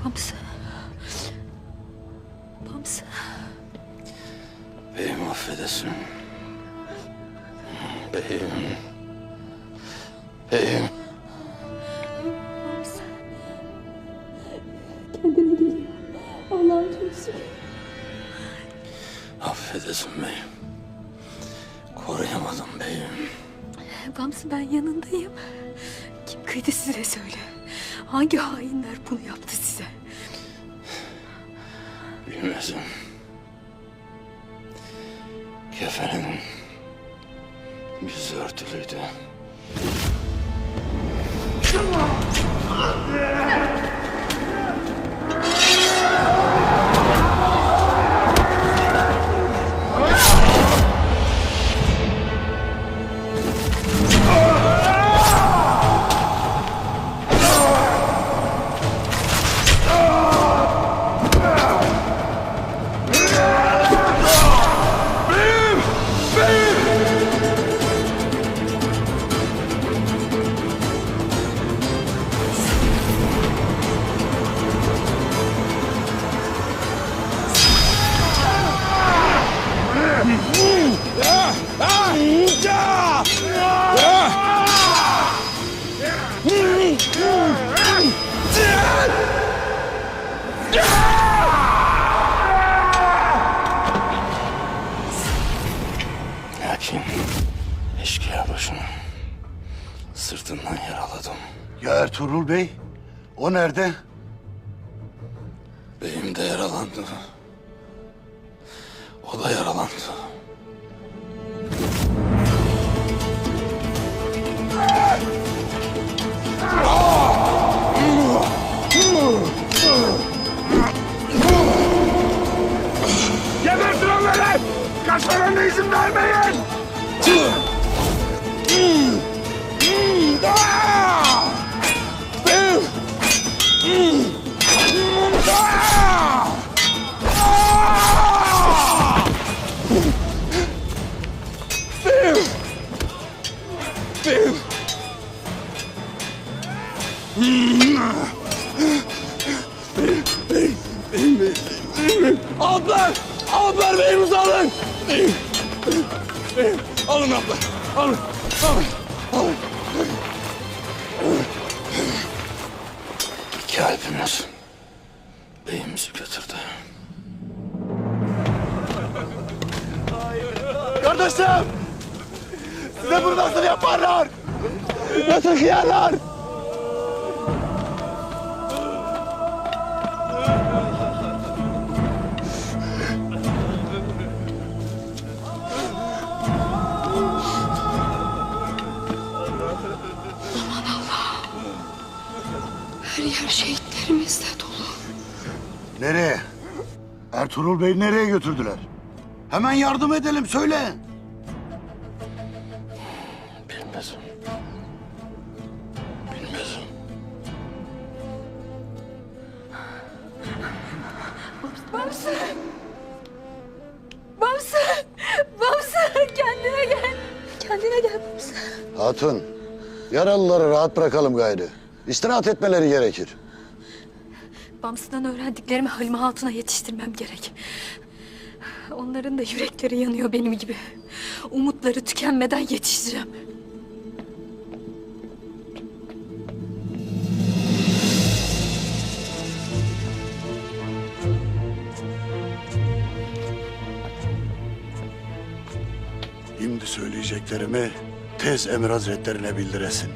Bamsı. Bamsı. Beyim affedersin. Beyim. Beyim. Bamsı. Kendine geliyor. Allah'ın çocuğu. Affedersin beyim. Koruyamadım beyim. Bamsı ben yanındayım. Kim kıydı size söyle. Hangi hainler bunu yaptı size? Bilmezim. Kefenin yüzü örtülüydü. Lakin eşkıya başını sırtından yaraladım. Ya Ertuğrul Bey, o nerede? Beyim de yaralandı. O da yaralandı. Gebertin onları! Kaçmalarına izin vermeyin! Ablar! Ablar beyimizi alın! Alın ablar! Alın! Alın! Alın! İki alpimiz beyimizi götürdü. Kardeşim! Size bunu nasıl yaparlar? Nasıl kıyarlar? Her yer şehitlerimizle dolu. Nereye? Ertuğrul Bey nereye götürdüler? Hemen yardım edelim, söyle. Bilmezim. Bilmezim. Bamsı! Bamsı! Bamsı! Kendine gel. Kendine gel Bamsı. Hatun, yaralıları rahat bırakalım gayrı. İstirahat etmeleri gerekir. Bamsı'dan öğrendiklerimi Halime Hatun'a yetiştirmem gerek. Onların da yürekleri yanıyor benim gibi. Umutları tükenmeden yetiştireceğim. Şimdi söyleyeceklerimi tez Emir Hazretlerine bildiresin.